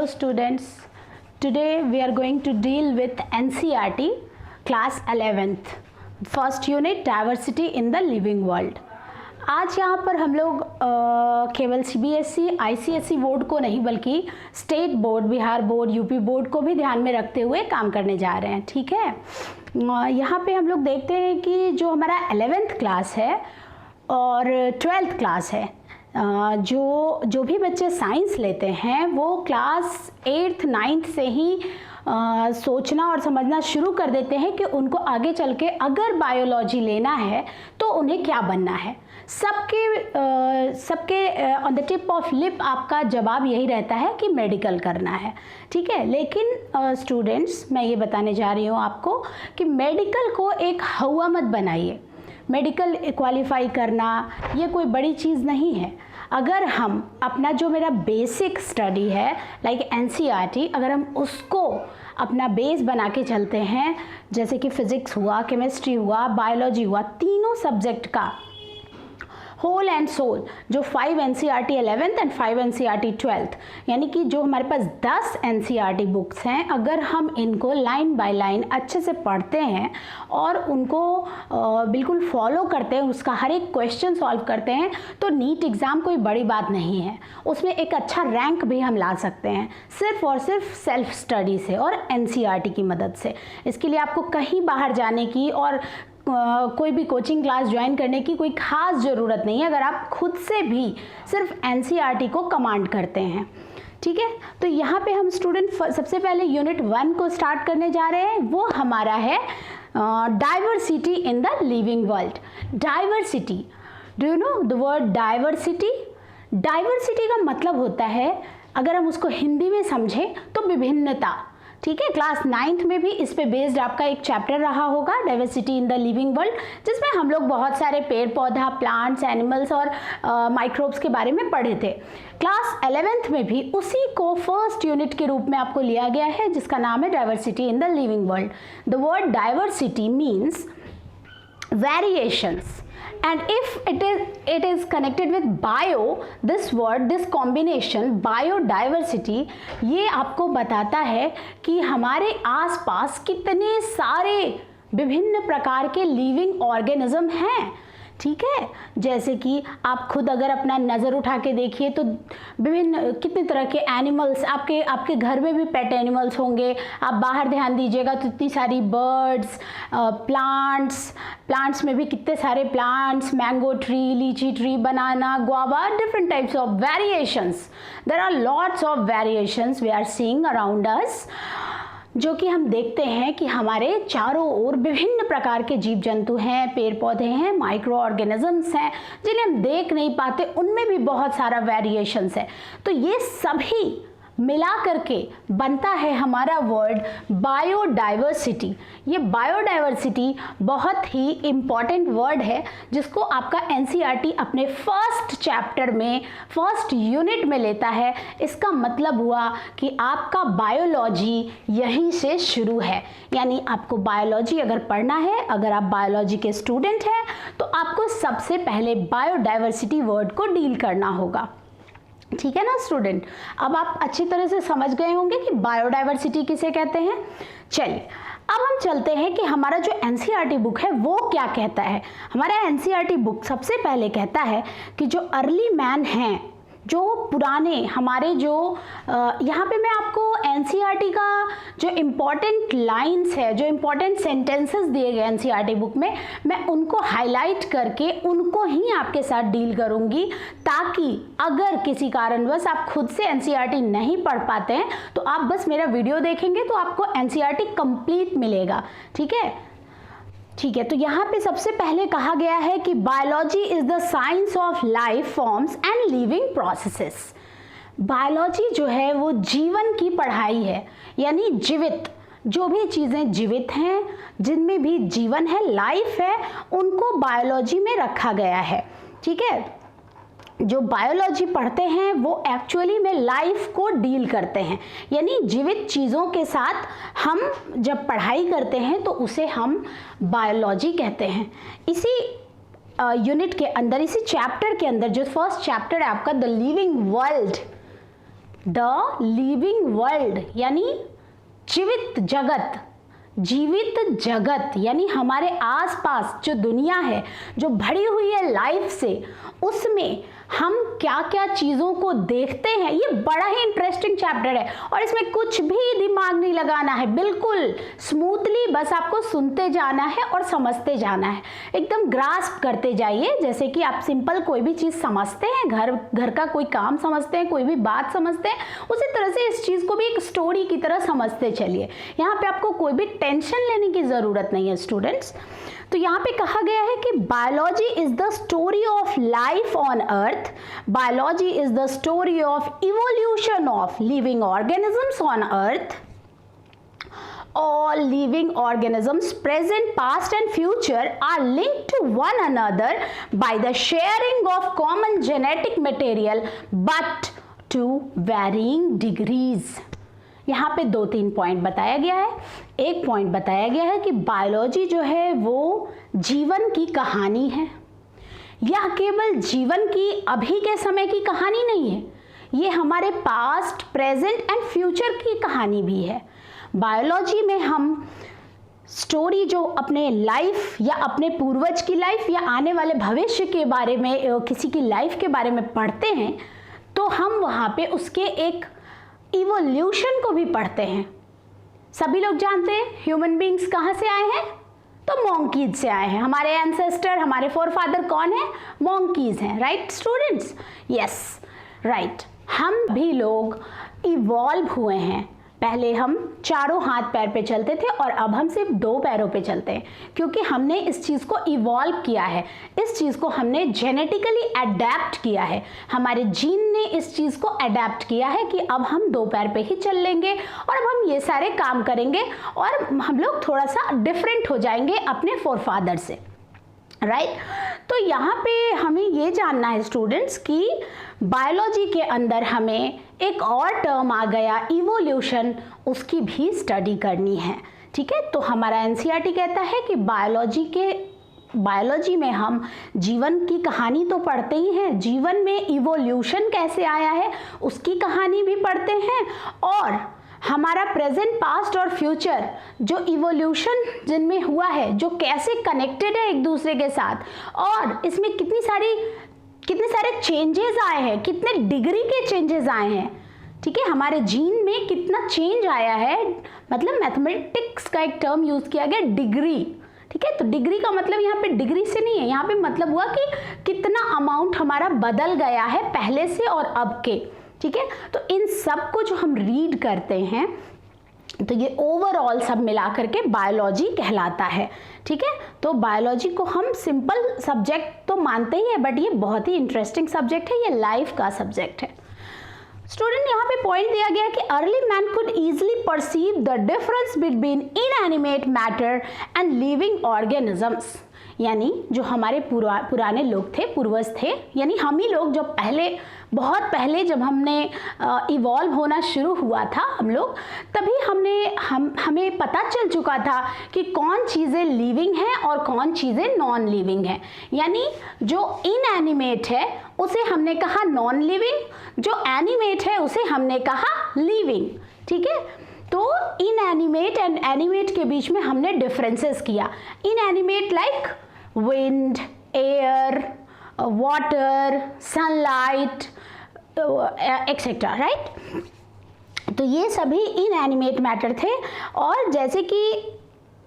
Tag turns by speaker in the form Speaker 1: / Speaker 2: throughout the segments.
Speaker 1: Hello students, today we are going to deal with NCERT class 11th first unit diversity in the living world। आज यहाँ पर हम लोग केवल CBSE ICSE board को नहीं बल्कि state board, Bihar board, UP board को भी ध्यान में रखते हुए काम करने जा रहे हैं। ठीक है, यहाँ पे हम लोग देखते हैं कि जो हमारा 11th क्लास है और 12th क्लास है, जो भी बच्चे साइंस लेते हैं वो क्लास 8th 9th से ही सोचना और समझना शुरू कर देते हैं कि उनको आगे चल के अगर बायोलॉजी लेना है तो उन्हें क्या बनना है। सबके on the tip of lip आपका जवाब यही रहता है कि मेडिकल करना है। ठीक है, लेकिन स्टूडेंट्स मैं ये बताने जा रही हूँ आपको कि मेडिकल को एक हवा मत बनाइए। मेडिकल क्वालिफाई करना ये कोई बड़ी चीज़ नहीं है। अगर हम अपना जो मेरा बेसिक स्टडी है लाइक NCERT, अगर हम उसको अपना बेस बना के चलते हैं, जैसे कि फिज़िक्स हुआ, केमिस्ट्री हुआ, बायोलॉजी हुआ, तीनों सब्जेक्ट का होल एंड सोल जो 5 NCERT 11th and 5 NCERT 12th यानी कि जो हमारे पास 10 NCERT बुक्स हैं, अगर हम इनको लाइन बाय लाइन अच्छे से पढ़ते हैं और उनको बिल्कुल फॉलो करते हैं, उसका हर एक क्वेश्चन सॉल्व करते हैं, तो नीट एग्ज़ाम कोई बड़ी बात नहीं है। उसमें एक अच्छा रैंक भी हम ला सकते हैं सिर्फ और सिर्फ सेल्फ स्टडी से और NCERT की मदद से। इसके लिए आपको कहीं बाहर जाने की और कोई भी कोचिंग क्लास ज्वाइन करने की कोई ख़ास ज़रूरत नहीं है अगर आप खुद से भी सिर्फ NCERT को कमांड करते हैं। ठीक है, तो यहाँ पे हम स्टूडेंट सबसे पहले यूनिट 1 को स्टार्ट करने जा रहे हैं। वो हमारा है diversity in the living world. Diversity, do you know the word diversity? Diversity का मतलब होता है, अगर हम उसको हिंदी में समझें तो विभिन्नता। ठीक है, क्लास 9th में भी इस पे बेस्ड आपका एक चैप्टर रहा होगा diversity in the living world, जिसमें हम लोग बहुत सारे पेड़ पौधा, प्लांट्स, एनिमल्स और माइक्रोब्स के बारे में पढ़े थे। क्लास 11th में भी उसी को फर्स्ट यूनिट के रूप में आपको लिया गया है, जिसका नाम है diversity in the living world. The word diversity means variations, and if it is connected with bio, this word, this combination biodiversity, ये आपको बताता है कि हमारे आसपास कितने सारे विभिन्न प्रकार के लिविंग ऑर्गेनिज्म हैं। ठीक है, जैसे कि आप खुद अगर अपना नज़र उठा के देखिए तो विभिन्न कितने तरह के एनिमल्स आपके घर में भी पेट एनिमल्स होंगे। आप बाहर ध्यान दीजिएगा तो इतनी सारी बर्ड्स, प्लांट्स में भी कितने सारे plants, mango tree, lychee tree, banana, guava, different types of variations. There are lots of variations we are seeing around us, जो कि हम देखते हैं कि हमारे चारों ओर विभिन्न प्रकार के जीव जंतु हैं, पेड़ पौधे हैं, माइक्रो ऑर्गेनिजम्स हैं जिन्हें हम देख नहीं पाते, उनमें भी बहुत सारा वेरिएशंस है। तो ये सभी मिला करके बनता है हमारा वर्ड बायोडाइवर्सिटी। ये बायोडाइवर्सिटी बहुत ही इम्पॉर्टेंट वर्ड है जिसको आपका NCERT अपने फर्स्ट चैप्टर में, फर्स्ट यूनिट में लेता है। इसका मतलब हुआ कि आपका बायोलॉजी यहीं से शुरू है। यानी आपको बायोलॉजी अगर पढ़ना है, अगर आप बायोलॉजी के स्टूडेंट हैं, तो आपको सबसे पहले बायोडाइवर्सिटी वर्ड को डील करना होगा। ठीक है ना स्टूडेंट, अब आप अच्छी तरह से समझ गए होंगे कि बायोडाइवर्सिटी किसे कहते हैं। चलिए अब हम चलते हैं कि हमारा जो NCERT बुक है वो क्या कहता है। हमारा NCERT बुक सबसे पहले कहता है कि जो अर्ली मैन हैं, जो पुराने हमारे जो यहाँ पे मैं आपको NCERT का जो इम्पॉर्टेंट लाइंस है, जो इम्पॉर्टेंट सेंटेंसेस दिए गए NCERT बुक में, मैं उनको हाईलाइट करके उनको ही आपके साथ डील करूँगी, ताकि अगर किसी कारणवश आप खुद से NCERT नहीं पढ़ पाते हैं तो आप बस मेरा वीडियो देखेंगे तो आपको NCERT कंप्लीट मिलेगा। ठीक है, तो यहाँ पे सबसे पहले कहा गया है कि biology is the science of life forms and living processes. Biology जो है वो जीवन की पढ़ाई है, यानी जीवित जो भी चीज़ें जीवित हैं, जिनमें भी जीवन है, लाइफ है, उनको बायोलॉजी में रखा गया है। ठीक है, जो बायोलॉजी पढ़ते हैं वो एक्चुअली में लाइफ को डील करते हैं, यानी जीवित चीज़ों के साथ हम जब पढ़ाई करते हैं तो उसे हम बायोलॉजी कहते हैं। इसी यूनिट के अंदर, इसी चैप्टर के अंदर, जो फर्स्ट चैप्टर है आपका the living world, the living world यानी जीवित जगत, जीवित जगत यानी हमारे आसपास जो दुनिया है, जो भरी हुई है लाइफ से, उसमें हम क्या क्या चीज़ों को देखते हैं। ये बड़ा ही इंटरेस्टिंग चैप्टर है और इसमें कुछ भी दिमाग नहीं लगाना है, बिल्कुल स्मूथली बस आपको सुनते जाना है और समझते जाना है, एकदम ग्रास्प करते जाइए। जैसे कि आप सिंपल कोई भी चीज़ समझते हैं, घर का कोई काम समझते हैं, कोई भी बात समझते हैं, उसी तरह से इस चीज़ को भी एक स्टोरी की तरह समझते चलिए। यहाँ पे आपको कोई भी टेंशन लेने की ज़रूरत नहीं है स्टूडेंट्स। तो यहाँ पे कहा गया है कि biology is the story of life on earth, biology is the story of evolution of living organisms on earth. All living organisms, present, past and future, are linked to one another by the sharing of common genetic material, but to varying degrees. यहाँ पे 2-3 point बताया गया है। एक point बताया गया है कि बायोलॉजी जो है वो जीवन की कहानी है। यह केवल जीवन की अभी के समय की कहानी नहीं है, ये हमारे पास्ट, प्रेजेंट एंड फ्यूचर की कहानी भी है। बायोलॉजी में हम स्टोरी जो अपने लाइफ या अपने पूर्वज की लाइफ या आने वाले भविष्य के बारे में, किसी की लाइफ के बारे में पढ़ते हैं, तो हम वहाँ पे उसके एक इवोल्यूशन को भी पढ़ते हैं। सभी लोग जानते हैं ह्यूमन बींग्स कहाँ से आए हैं, तो मॉन्कीज से आए हैं। हमारे एंसेस्टर, हमारे फोरफादर कौन है, मॉन्कीज हैं, राइट स्टूडेंट्स? Yes, right. हम भी लोग इवॉल्व हुए हैं। पहले हम चारों हाथ पैर पे चलते थे और अब हम सिर्फ 2 पैरों पे चलते हैं, क्योंकि हमने इस चीज़ को इवॉल्व किया है, इस चीज़ को हमने जेनेटिकली अडेप्ट किया है। हमारे जीन ने इस चीज़ को अडेप्ट किया है कि अब हम 2 पैर पे ही चल लेंगे और अब हम ये सारे काम करेंगे और हम लोग थोड़ा सा डिफरेंट हो जाएंगे अपने फोरफादर से, राइट? तो यहाँ पे हमें ये जानना है स्टूडेंट्स कि बायोलॉजी के अंदर हमें एक और टर्म आ गया, इवोल्यूशन, उसकी भी स्टडी करनी है, ठीक है? तो हमारा एनसीईआरटी कहता है कि बायोलॉजी में हम जीवन की कहानी तो पढ़ते ही हैं, जीवन में इवोल्यूशन कैसे आया है उसकी कहानी भी पढ़ते हैं, और हमारा प्रेजेंट, पास्ट और फ्यूचर जो इवोल्यूशन जिनमें हुआ है, जो कैसे कनेक्टेड है एक दूसरे के साथ, और इसमें कितने सारे चेंजेस आए हैं, कितने डिग्री के चेंजेस आए हैं, ठीक है? हमारे जीन में कितना चेंज आया है, मतलब मैथमेटिक्स का एक टर्म यूज किया गया, डिग्री, ठीक है? तो डिग्री का मतलब यहाँ पे डिग्री से नहीं है, यहाँ पे मतलब हुआ कि कितना अमाउंट हमारा बदल गया है पहले से और अब के, ठीक है? तो इन सब को जो हम रीड करते हैं, तो ये ओवरऑल सब मिला करके बायोलॉजी कहलाता है, ठीक है? तो बायोलॉजी को हम सिंपल सब्जेक्ट तो मानते ही है, बट ये बहुत ही इंटरेस्टिंग सब्जेक्ट है, ये लाइफ का सब्जेक्ट है। स्टूडेंट, यहाँ पे पॉइंट दिया गया कि early man could easily perceive the difference between inanimate matter and living organisms, यानी जो हमारे पुराने लोग थे, पूर्वज थे, यानी हम ही लोग जो बहुत पहले जब हमने इवॉल्व होना शुरू हुआ था हम लोग, तभी हमें पता चल चुका था कि कौन चीज़ें लिविंग हैं और कौन चीज़ें नॉन लिविंग हैं। यानी जो इनएनिमेट है उसे हमने कहा नॉन लिविंग, जो एनिमेट है उसे हमने कहा लिविंग, ठीक है? तो इनएनिमेट एंड एनिमेट के बीच में हमने डिफरेंसेस किया। Inanimate like wind, air, water, sunlight etcetera, right? तो ये सभी इनएनिमेट मैटर थे, और जैसे कि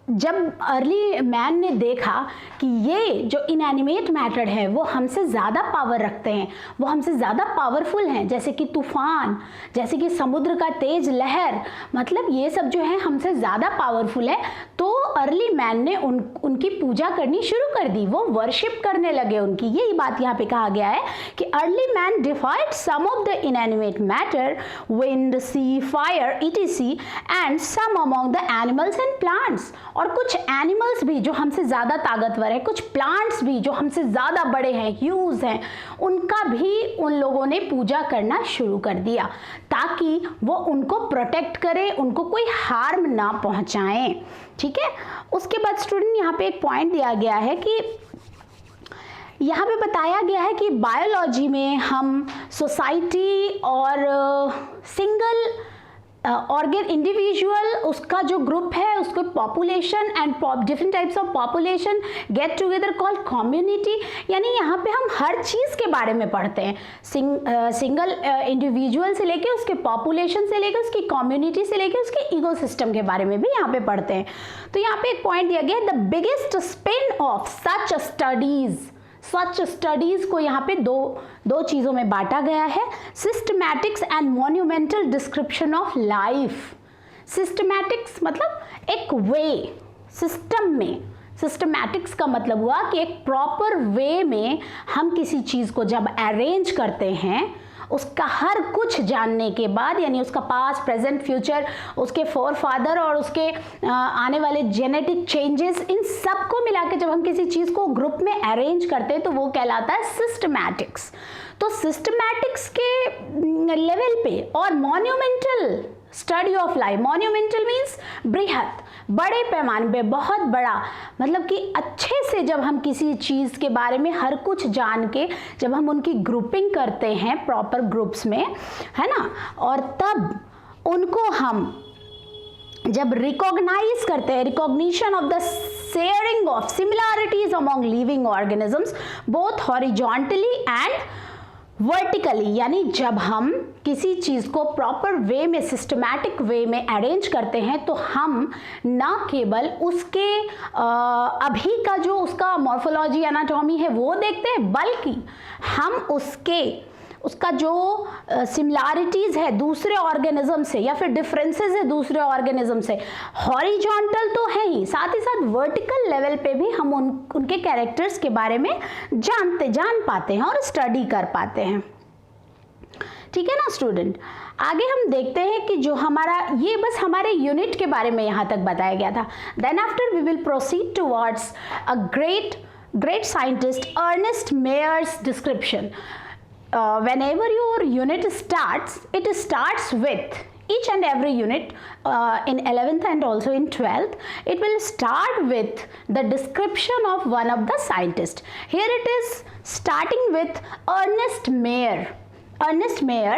Speaker 1: जब अर्ली मैन ने देखा कि ये जो इनएनिमेट मैटर है वो हमसे ज़्यादा पावर रखते हैं, वो हमसे ज़्यादा पावरफुल हैं, जैसे कि तूफान, जैसे कि समुद्र का तेज लहर, मतलब ये सब जो है हमसे ज़्यादा पावरफुल है, तो अर्ली मैन ने उनकी पूजा करनी शुरू कर दी, वो वर्शिप करने लगे उनकी। यही बात यहाँ पे कहा गया है कि early man deified some of the inanimate matter, wind, sea, fire etc, and some among the animals and plants, और कुछ एनिमल्स भी जो हमसे ज़्यादा ताकतवर है, कुछ प्लांट्स भी जो हमसे ज़्यादा बड़े हैं, ह्यूज हैं, उनका भी उन लोगों ने पूजा करना शुरू कर दिया ताकि वो उनको प्रोटेक्ट करे, उनको कोई हार्म ना पहुंचाएं, ठीक है? उसके बाद स्टूडेंट यहाँ पे एक पॉइंट दिया गया है कि यहाँ पे बताया गया है कि बायोलॉजी में हम सोसाइटी और सिंगल ऑर्गन इंडिविजुअल, उसका जो ग्रुप है, उसको population and different types of population get together called community. यानी यहाँ पे हम हर चीज़ के बारे में पढ़ते हैं, सिंगल इंडिविजुअल से लेके उसके पॉपुलेशन से लेके उसकी कम्युनिटी से लेके उसके इकोसिस्टम के बारे में भी यहाँ पे पढ़ते हैं। तो यहाँ पे एक पॉइंट दिया गया है, the biggest spin of such studies को यहाँ पे दो चीज़ों में बांटा गया है, systematics and monumental description of life. Systematics मतलब एक वे, सिस्टम में, सिस्टमैटिक्स का मतलब हुआ कि एक प्रॉपर वे में हम किसी चीज़ को जब अरेंज करते हैं, उसका हर कुछ जानने के बाद, यानी उसका पास्ट, प्रेजेंट, फ्यूचर, उसके फोर फादर और उसके आने वाले जेनेटिक चेंजेस, इन सब को मिला के जब हम किसी चीज़ को ग्रुप में अरेंज करते हैं तो वो कहलाता है सिस्टमैटिक्स। तो सिस्टमैटिक्स के लेवल पे और monumental study of life, monumental means बृहत, बड़े पैमाने पे, बहुत बड़ा, मतलब कि अच्छे से जब हम किसी चीज़ के बारे में हर कुछ जान के जब हम उनकी ग्रुपिंग करते हैं प्रॉपर ग्रुप्स में, है ना, और तब उनको हम जब रिकॉग्नाइज करते हैं, recognition of the sharing of similarities among living organisms both horizontally and vertically, यानी जब हम किसी चीज़ को प्रॉपर वे में, सिस्टमैटिक वे में अरेंज करते हैं तो हम ना केवल उसके अभी का जो उसका मॉर्फोलॉजी, एनाटॉमी है वो देखते हैं, बल्कि हम उसका जो सिमिलैरिटीज़ है दूसरे ऑर्गेनिज्म से या फिर डिफरेंसेस है दूसरे ऑर्गेनिज्म से, हॉरिजॉन्टल तो है ही साथ वर्टिकल लेवल पे भी हम उनके कैरेक्टर्स के बारे में जान पाते हैं और स्टडी कर पाते हैं। ठीक है ना स्टूडेंट। आगे हम देखते हैं कि जो हमारा, ये बस हमारे यूनिट के बारे में यहाँ तक बताया गया था। Then after we will proceed towards a great scientist Ernest Mayr's description. Whenever your unit starts, it starts with each and every unit in 11th and also in 12th, it will start with the description of one of the scientists. Here it is starting with Ernest Mayr. Ernest Mayr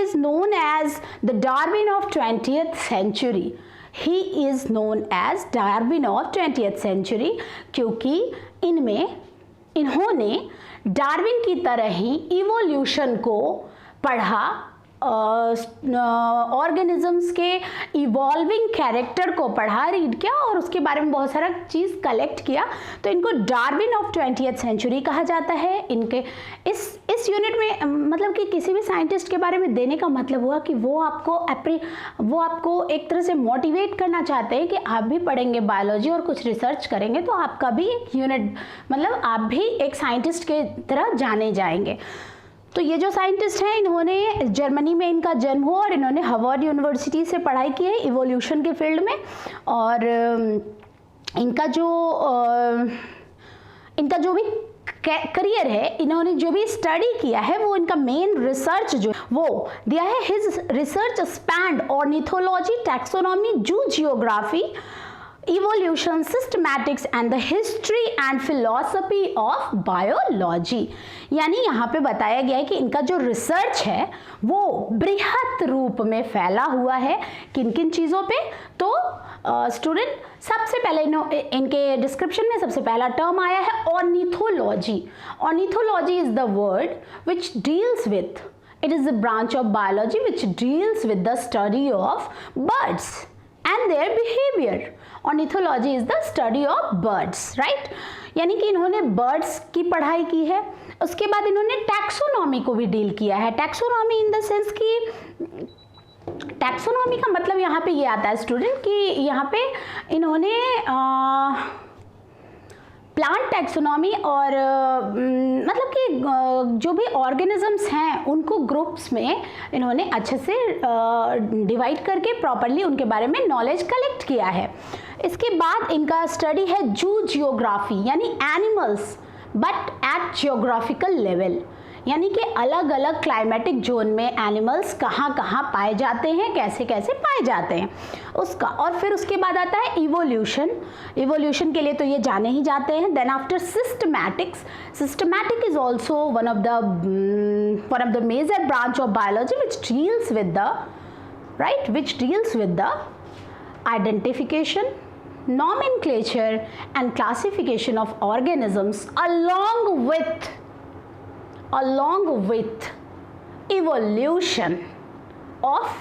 Speaker 1: is known as the Darwin of 20th century. He is known as Darwin of 20th century क्योंकि इन्होंने Darwin की तरह ही evolution को पढ़ा, organisms के evolving character को पढ़ा, read किया और उसके बारे में बहुत सारा चीज़ कलेक्ट किया। तो इनको डार्विन ऑफ 20th सेंचुरी कहा जाता है। इनके इस यूनिट में मतलब कि किसी भी साइंटिस्ट के बारे में देने का मतलब हुआ कि वो आपको एक तरह से मोटिवेट करना चाहते हैं कि आप भी पढ़ेंगे बायोलॉजी और कुछ रिसर्च करेंगे तो आपका भी एक यूनिट, मतलब आप भी एक साइंटिस्ट के तरह जाने जाएंगे। तो ये जो साइंटिस्ट हैं, इन्होंने जर्मनी में इनका जन्म हुआ और इन्होंने हार्वर्ड यूनिवर्सिटी से पढ़ाई की है इवोल्यूशन के फील्ड में। और इनका जो भी करियर है, इन्होंने जो भी स्टडी किया है, वो इनका मेन रिसर्च जो वो दिया है, his research spend ornithology, taxonomy, जू geography, evolution, systematics and the history and philosophy of biology। यानी यहाँ पे बताया गया है कि इनका जो रिसर्च है वो बृहत रूप में फैला हुआ है। किन किन चीज़ों पे? तो स्टूडेंट सबसे पहले इनके डिस्क्रिप्शन में सबसे पहला टर्म आया है ornithology. Ornithology is the word which deals with, it is a branch of biology which deals with the study of birds and their behavior। Ornithology is the study of birds, right? यानी कि इन्होंने birds की पढ़ाई की है। उसके बाद इन्होंने टैक्सोनॉमी को भी डील किया है। टैक्सोनॉमी इन द सेंस कि टैक्सोनॉमी का मतलब यहाँ पे ये आता है स्टूडेंट कि यहाँ पे इन्होंने प्लांट टैक्सोनॉमी और मतलब कि जो भी ऑर्गेनिजम्स हैं उनको ग्रुप्स में इन्होंने अच्छे से डिवाइड करके प्रॉपरली उनके बारे में नॉलेज कलेक्ट किया है। इसके बाद इनका स्टडी है जू जियोग्राफी, यानी animals but at geographical level. यानी कि अलग अलग क्लाइमेटिक जोन में एनिमल्स कहाँ कहाँ पाए जाते हैं, कैसे कैसे पाए जाते हैं उसका। और फिर उसके बाद आता है इवोल्यूशन। इवोल्यूशन के लिए तो ये जाने ही जाते हैं। Then after systematics, systematic is also one of the major branch of biology which deals with the which deals with the identification, nomenclature and classification of organisms along with evolution of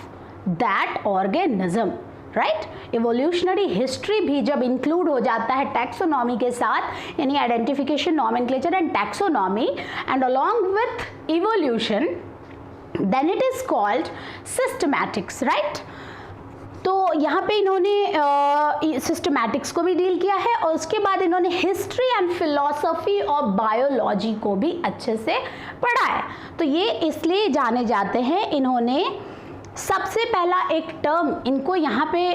Speaker 1: that organism, right? Evolutionary history भी जब include हो जाता है taxonomy के साथ, यानी identification, nomenclature and taxonomy, and along with evolution, then it is called systematics, right? तो यहाँ पे इन्होंने सिस्टमैटिक्स को भी डील किया है और उसके बाद इन्होंने history and philosophy of biology को भी अच्छे से पढ़ा है। तो ये इसलिए जाने जाते हैं, इन्होंने सबसे पहला एक टर्म इनको यहाँ पे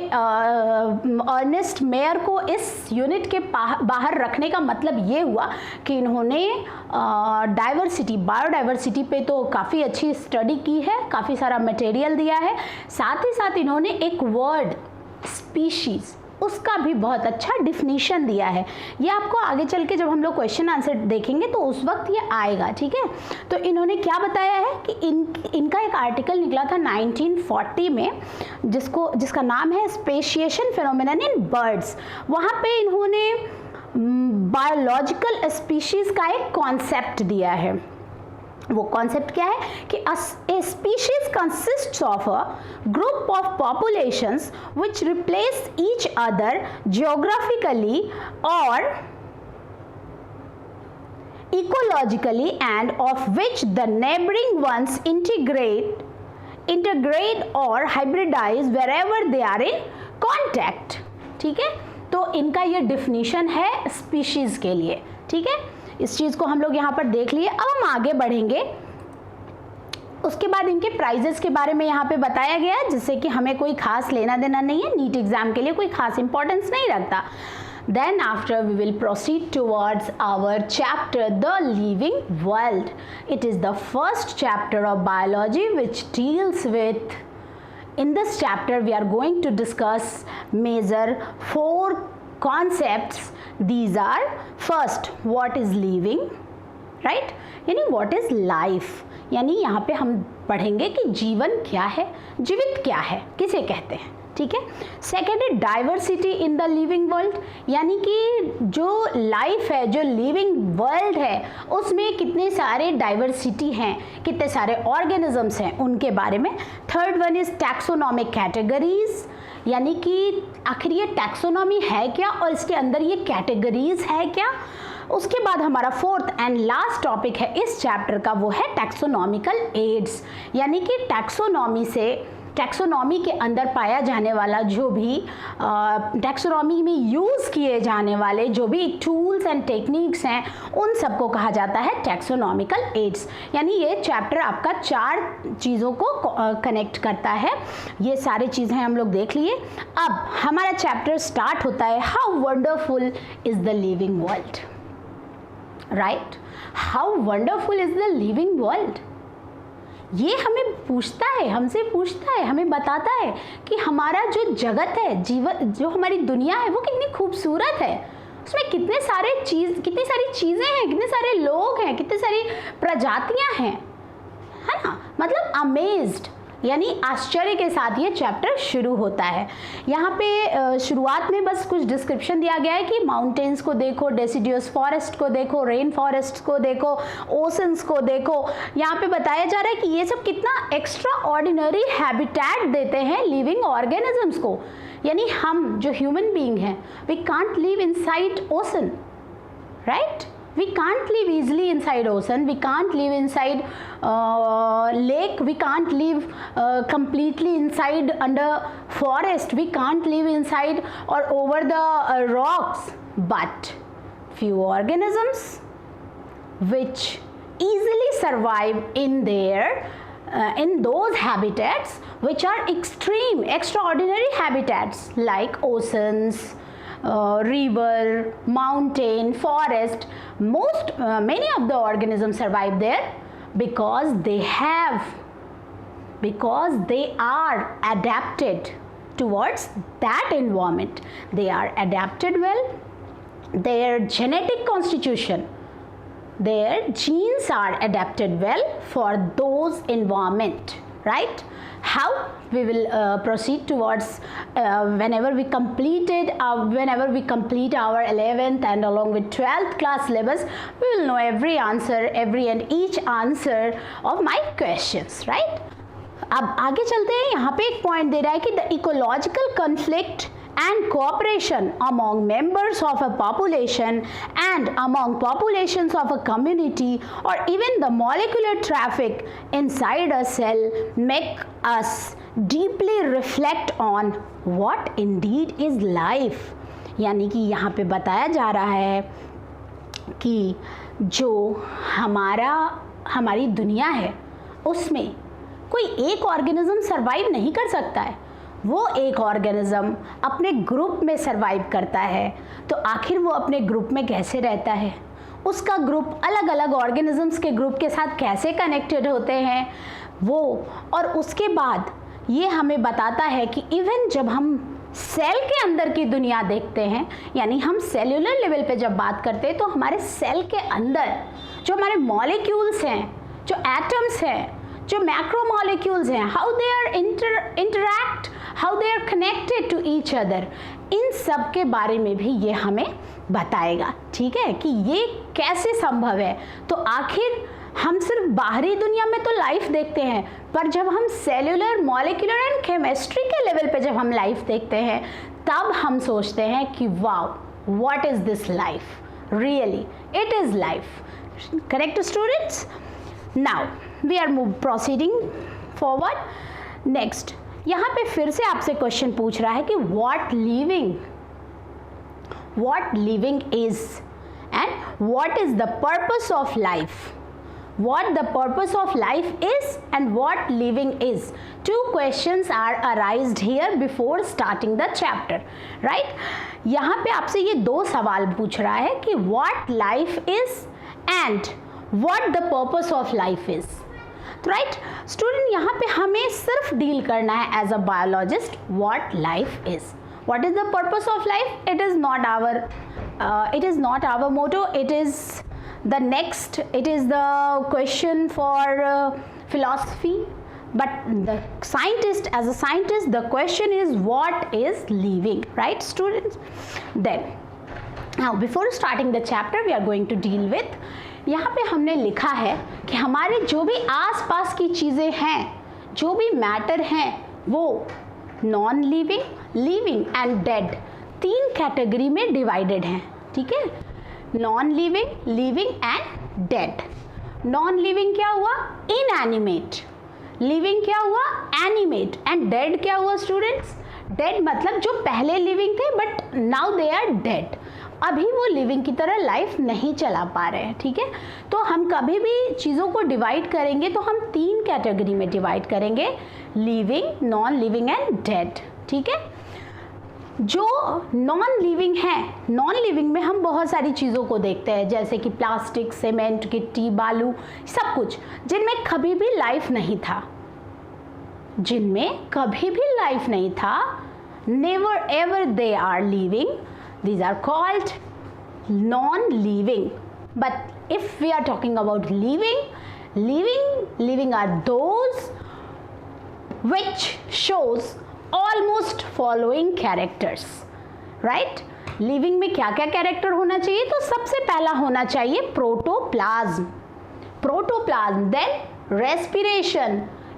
Speaker 1: अर्नेस्ट मेयर को इस यूनिट के बाहर रखने का मतलब ये हुआ कि इन्होंने डाइवर्सिटी, बायोडाइवर्सिटी पे तो काफ़ी अच्छी स्टडी की है, काफ़ी सारा मटेरियल दिया है, साथ ही साथ इन्होंने एक वर्ड स्पीशीज़ उसका भी बहुत अच्छा डिफिनीशन दिया है। ये आपको आगे चल के जब हम लोग क्वेश्चन आंसर देखेंगे तो उस वक्त ये आएगा, ठीक है। तो इन्होंने क्या बताया है कि इनका एक आर्टिकल निकला था 1940 में जिसका नाम है स्पेशिएशन फिनोमेनन इन बर्ड्स। वहाँ पे इन्होंने बायोलॉजिकल स्पीशीज़ का एक कॉन्सेप्ट दिया है। वो कॉन्सेप्ट क्या है कि a species consists of a group of populations which replace each other geographically or ecologically and of which the neighboring ones integrate or hybridize wherever they are in contact, ठीक है। तो इनका ये डिफिनीशन है species के लिए, ठीक है। इस चीज़ को हम लोग यहाँ पर देख लिए। अब हम आगे बढ़ेंगे। उसके बाद इनके प्राइजेस के बारे में यहाँ पे बताया गया है, जिससे कि हमें कोई खास लेना देना नहीं है, नीट एग्जाम के लिए कोई खास इंपॉर्टेंस नहीं रखता। Then after we will proceed towards our chapter, The Living World. It is the first chapter of biology which deals with, in this chapter we are going to discuss major 4 concepts. These are, first, what is living, right? यानी what is life, यानी यहाँ पे हम पढ़ेंगे कि जीवन क्या है, जीवित क्या है, किसे कहते हैं, ठीक है। सेकेंड है diversity in the living world, यानी कि जो लाइफ है, जो लिविंग वर्ल्ड है, उसमें कितने सारे डाइवर्सिटी हैं, कितने सारे ऑर्गेनिजम्स हैं, उनके बारे में। Third one is taxonomic categories, यानी कि आखिर ये टैक्सोनॉमी है क्या और इसके अंदर ये कैटेगरीज है क्या। उसके बाद हमारा फोर्थ एंड लास्ट टॉपिक है इस चैप्टर का, वो है टैक्सोनॉमिकल एड्स, यानी कि टैक्सोनॉमी के अंदर पाया जाने वाला जो भी टैक्सोनॉमी में यूज़ किए जाने वाले जो भी टूल्स एंड टेक्निक्स हैं, उन सबको कहा जाता है टैक्सोनॉमिकल एड्स। यानी ये चैप्टर आपका 4 चीज़ों को कनेक्ट करता है। ये सारी चीज़ें हम लोग देख लिए। अब हमारा चैप्टर स्टार्ट होता है, how wonderful is the living world, right? How wonderful is the living world. ये हमें पूछता है, हमसे पूछता है, हमें बताता है कि हमारा जो जगत है, जीवन, जो हमारी दुनिया है, वो कितनी खूबसूरत है, उसमें कितनी सारी चीज़ें हैं, कितने सारे लोग हैं, कितनी सारी प्रजातियां हैं, है ना। मतलब अमेज्ड, यानी आश्चर्य के साथ ये चैप्टर शुरू होता है। यहाँ पे शुरुआत में बस कुछ डिस्क्रिप्शन दिया गया है कि माउंटेन्स को देखो, डेसिडियस फॉरेस्ट को देखो, रेन फॉरेस्ट को देखो, ओशंस को देखो। यहाँ पे बताया जा रहा है कि ये सब कितना एक्स्ट्रा ऑर्डिनरी हैबिटेट देते हैं लिविंग ऑर्गेनिजम्स को। यानी हम जो ह्यूमन बीइंग हैं, we can't live inside ocean, right? We can't live easily inside ocean, we can't live inside lake, we can't live completely inside under forest, we can't live inside or over the rocks. But few organisms which easily survive in in those habitats which are extraordinary habitats like oceans, river, mountain, forest. Many of the organisms survive there because they are adapted towards that environment. They are adapted well. Their genetic constitution, their genes are adapted well for those environment, right? How we will proceed towards whenever we complete our 11th and along with 12th class syllabus, we will know every and each answer of my questions, right? अब आगे चलते हैं. यहाँ पे एक point दे रहा है कि the ecological conflict and cooperation among members of a population and among populations of a community, or even the molecular traffic inside a cell, make us deeply reflect on what indeed is life. यानी कि यहाँ पे बताया जा रहा है कि जो हमारी दुनिया है उसमें कोई एक ऑर्गेनिज्म सरवाइव नहीं कर सकता है. वो एक ऑर्गेनिज्म अपने ग्रुप में सरवाइव करता है. तो आखिर वो अपने ग्रुप में कैसे रहता है, उसका ग्रुप अलग अलग ऑर्गेनिजम्स के ग्रुप के साथ कैसे कनेक्टेड होते हैं वो, और उसके बाद ये हमें बताता है कि इवन जब हम सेल के अंदर की दुनिया देखते हैं, यानी हम सेल्यूलर लेवल पे जब बात करते हैं, तो हमारे सेल के अंदर जो हमारे मॉलिक्यूल्स हैं, जो एटम्स हैं, जो मैक्रोमॉलिक्यूल्स हैं, how they are interact, how they are connected to each other, इन सब के बारे में भी ये हमें बताएगा. ठीक है, कि ये कैसे संभव है. तो आखिर हम सिर्फ बाहरी दुनिया में तो लाइफ देखते हैं, पर जब हम सेल्यूलर, मॉलिक्यूलर एंड केमिस्ट्री के लेवल पे जब हम लाइफ देखते हैं, तब हम सोचते हैं कि wow, what is this life, really it is life. Correct students? Now we are proceeding forward. Next, यहाँ पे फिर से आपसे क्वेश्चन पूछ रहा है कि what living is and what is the purpose of life. What the purpose of life is and what living is. Two questions are arised here before starting the chapter, right? यहाँ पे आपसे ये दो सवाल पूछ रहा है कि what life is and what the purpose of life is. Right student, यहाँ पे हमें सिर्फ डील करना है as a biologist what life is. What is the purpose of life? It is not our motto. It is the next, it is the question for philosophy, but the scientist, as a scientist, the question is what is living. Right students? Then now before starting the chapter we are going to deal with, यहाँ पे हमने लिखा है कि हमारे जो भी आसपास की चीज़ें हैं, जो भी मैटर हैं, वो non living, living and dead, तीन कैटेगरी में डिवाइडेड हैं. ठीक है, non living, living and dead. Non living क्या हुआ? इनएनिमेट. लिविंग क्या हुआ? एनिमेट. एंड डेड क्या हुआ स्टूडेंट्स? डेड मतलब जो पहले लिविंग थे but now they are dead. अभी वो लिविंग की तरह लाइफ नहीं चला पा रहे हैं. ठीक है, तो हम कभी भी चीज़ों को डिवाइड करेंगे तो हम तीन कैटेगरी में डिवाइड करेंगे, living, non living and dead. ठीक है, जो नॉन लिविंग है, नॉन लिविंग में हम बहुत सारी चीज़ों को देखते हैं, जैसे कि प्लास्टिक, सीमेंट, गिट्टी, बालू, सब कुछ जिनमें कभी भी लाइफ नहीं था, जिनमें कभी भी लाइफ नहीं था. Never ever they are living. These are called non-living. But if we are talking about living are those which shows almost following characters, right? Living में क्या क्या कैरेक्टर होना चाहिए? तो सबसे पहला होना चाहिए protoplasm. Then respiration,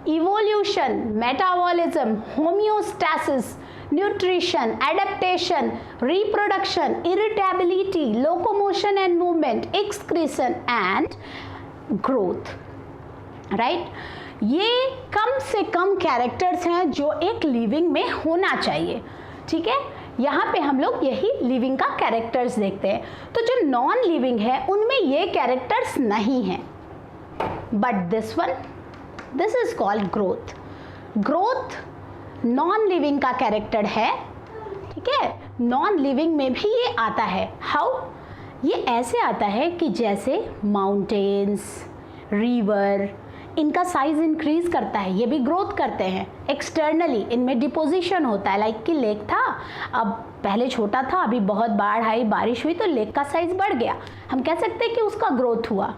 Speaker 1: evolution, metabolism, homeostasis, nutrition, adaptation, reproduction, irritability, locomotion and movement, excretion and growth. Right ये कम से कम कैरेक्टर्स हैं जो एक लिविंग में होना चाहिए. ठीक है, यहाँ पे हम लोग यही लिविंग का कैरेक्टर्स देखते हैं. तो जो नॉन लिविंग है उनमें ये कैरेक्टर्स नहीं हैं. But this is called growth. Growth non living का कैरेक्टर है. ठीक है, नॉन लिविंग में भी ये आता है. हाउ? ये ऐसे आता है कि जैसे माउंटेन्स, रिवर, इनका साइज इंक्रीज करता है, ये भी ग्रोथ करते हैं एक्सटर्नली, इनमें डिपोजिशन होता है। लाइक कि लेक था, अब पहले छोटा था, अभी बहुत बाढ़ आई, बारिश हुई तो लेक का साइज बढ़ गया, हम कह सकते हैं कि उसका ग्रोथ हुआ।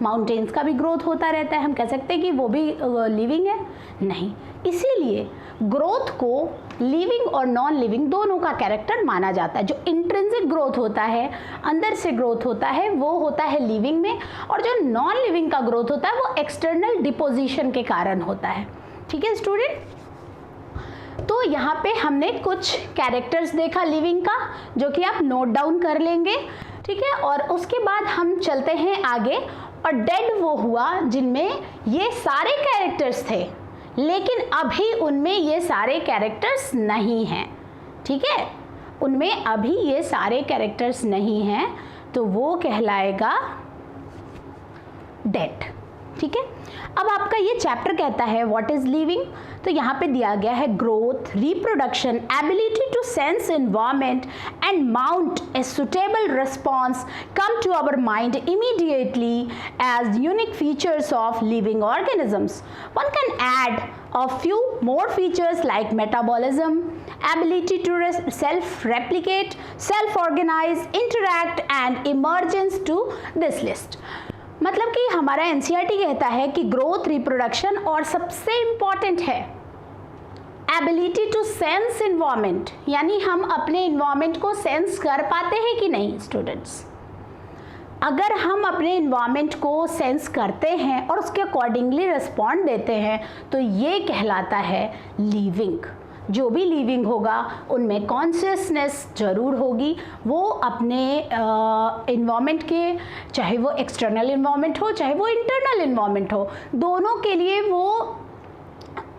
Speaker 1: माउंटेन्स का भी ग्रोथ होता रहता है, हम कह सकते हैं कि वो भी लिविंग है? नहीं। इसीलिए ग्रोथ को लिविंग और नॉन लिविंग दोनों का कैरेक्टर माना जाता है। जो इंट्रिंसिक ग्रोथ होता है, अंदर से ग्रोथ होता है, वो होता है लिविंग में, और जो नॉन लिविंग का ग्रोथ होता है वो एक्सटर्नल डिपोजिशन के कारण होता है। ठीक है स्टूडेंट, तो यहाँ पे हमने कुछ कैरेक्टर्स देखा लिविंग का, जो कि आप नोट डाउन कर लेंगे। ठीक है, और उसके बाद हम चलते हैं आगे, और डेड वो हुआ जिनमें ये सारे कैरेक्टर्स थे लेकिन अभी उनमें ये सारे कैरेक्टर्स नहीं हैं। ठीक है, उनमें अभी ये सारे कैरेक्टर्स नहीं हैं, तो वो कहलाएगा डेड। ठीक है, अब आपका ये चैप्टर कहता है व्हाट इज लिविंग, तो यहाँ पे दिया गया है growth, reproduction, ability to sense environment and mount a suitable response come to our mind immediately as unique features of living organisms. One can add a few more features like metabolism, ability to self-replicate, self-organize, interact and emergence to this list। मतलब कि हमारा NCERT कहता है कि growth, reproduction और सबसे important है ability to sense environment, यानी हम अपने इन्वायरमेंट को सेंस कर पाते हैं कि नहीं स्टूडेंट्स। अगर हम अपने इन्वायरमेंट को सेंस करते हैं और उसके अकॉर्डिंगली रिस्पॉन्ड देते हैं तो ये कहलाता है लिविंग। जो भी लिविंग होगा उनमें कॉन्शियसनेस जरूर होगी, वो अपने इन्वायरमेंट के, चाहे वो एक्सटर्नल इन्वायरमेंट हो चाहे वो इंटरनल इन्वायरमेंट हो, दोनों के लिए वो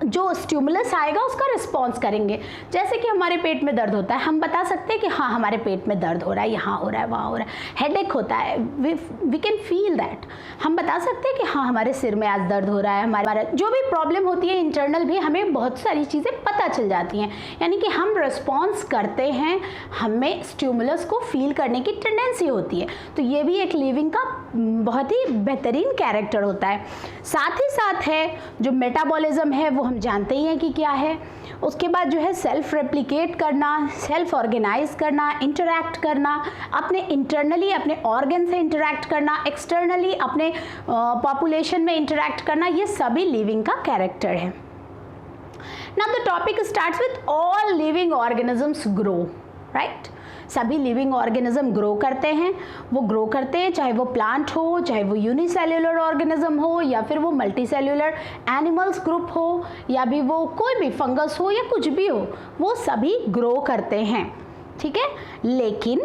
Speaker 1: जो स्टिमुलस आएगा उसका रिस्पॉन्स करेंगे। जैसे कि हमारे पेट में दर्द होता है, हम बता सकते हैं कि हाँ हमारे पेट में दर्द हो रहा है, यहाँ हो रहा है, वहाँ हो रहा है, हेडेक होता है, वी कैन फील दैट। हम बता सकते हैं कि हाँ हमारे सिर में आज दर्द हो रहा है, हमारा जो भी प्रॉब्लम होती है इंटरनल भी हमें बहुत सारी चीज़ें पता चल जाती हैं, यानी कि हम रिस्पॉन्स करते हैं, हमें स्टिमुलस को फील करने की टेंडेंसी होती है। तो ये भी एक लिविंग का बहुत ही बेहतरीन कैरेक्टर होता है। साथ ही साथ है जो मेटाबॉलिज्म है वो हम जानते ही हैं कि क्या है। उसके बाद जो है सेल्फ रेप्लिकेट करना, सेल्फ ऑर्गेनाइज करना, इंटरैक्ट करना, अपने इंटरनली अपने ऑर्गन से इंटरैक्ट करना, एक्सटर्नली अपने पॉपुलेशन में इंटरैक्ट करना, ये सभी लिविंग का कैरेक्टर है। Now the topic starts with all living organisms grow, right. सभी लिविंग ऑर्गेनिज्म ग्रो करते हैं, वो ग्रो करते हैं चाहे वो प्लांट हो, चाहे वो यूनिसेल्युलर ऑर्गेनिज्म हो, या फिर वो मल्टीसेल्युलर एनिमल्स ग्रुप हो, या भी वो कोई भी फंगस हो या कुछ भी हो, वो सभी ग्रो करते हैं। ठीक है, लेकिन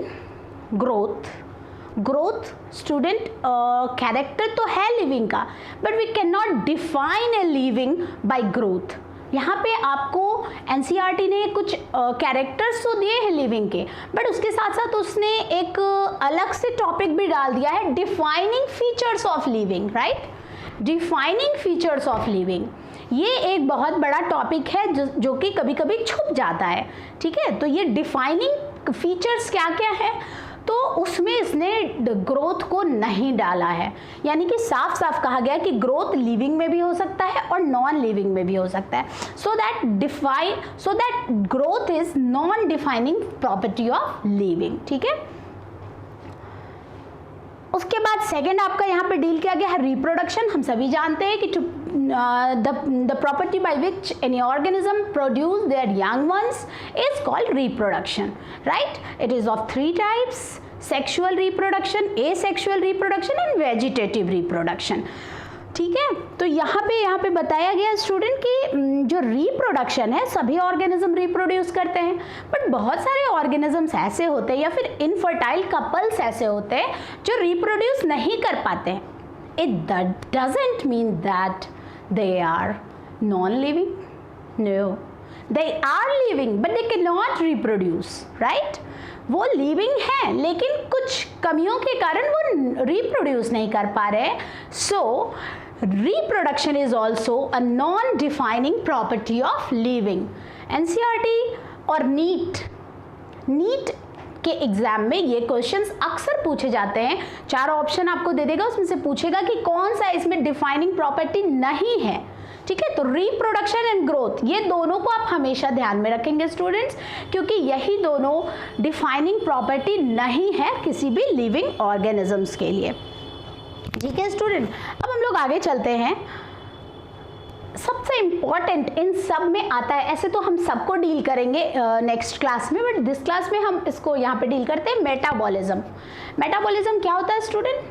Speaker 1: ग्रोथ स्टूडेंट कैरेक्टर तो है लिविंग का, but we can not define a living by growth. यहाँ पे आपको एनसीईआरटी ने कुछ कैरेक्टर्स तो दिए हैं लिविंग के, बट उसके साथ साथ उसने एक अलग से टॉपिक भी डाल दिया है, defining features of living, right. Defining features of living ये एक बहुत बड़ा टॉपिक है जो कि कभी कभी छुप जाता है। ठीक है, तो ये डिफाइनिंग फीचर्स क्या क्या है, तो उसमें इसने ग्रोथ को नहीं डाला है, यानी कि साफ साफ कहा गया कि ग्रोथ लिविंग में भी हो सकता है और नॉन लिविंग में भी हो सकता है। So that growth is non defining property of living. ठीक है, उसके बाद सेकेंड आपका यहाँ पे डील किया गया है रिप्रोडक्शन। हम सभी जानते हैं कि the property by which any organism produce their young ones is called reproduction, right. It is of 3 types, sexual reproduction, asexual reproduction and vegetative reproduction. ठीक है, तो यहाँ पे बताया गया स्टूडेंट कि जो रिप्रोडक्शन है सभी ऑर्गेनिज्म रिप्रोड्यूस करते हैं, बट बहुत सारे ऑर्गेनिजम्स ऐसे होते हैं या फिर इनफर्टाइल कपल्स ऐसे होते हैं जो रिप्रोड्यूस नहीं कर पाते हैं। It doesn't mean that they are non living, no, they are living but they can not reproduce, right. वो लिविंग है लेकिन कुछ कमियों के कारण वो रिप्रोड्यूस नहीं कर पा रहे। सो reproduction is also a non-defining property of living। NCERT और NEET के एग्जाम में ये क्वेश्चंस अक्सर पूछे जाते हैं। 4 ऑप्शन आपको दे देगा, उसमें से पूछेगा कि कौन सा इसमें डिफाइनिंग प्रॉपर्टी नहीं है। ठीक है, तो रिप्रोडक्शन एंड ग्रोथ, ये दोनों को आप हमेशा ध्यान में रखेंगे स्टूडेंट्स, क्योंकि यही दोनों डिफाइनिंग प्रॉपर्टी नहीं है किसी भी लिविंग ऑर्गेनिजम्स के लिए। ठीक है स्टूडेंट, अब हम लोग आगे चलते हैं। सबसे इम्पॉर्टेंट इन सब में आता है, ऐसे तो हम सबको डील करेंगे नेक्स्ट क्लास में, बट दिस क्लास में हम इसको यहाँ पे डील करते हैं, मेटाबॉलिज्म। मेटाबॉलिज्म क्या होता है स्टूडेंट?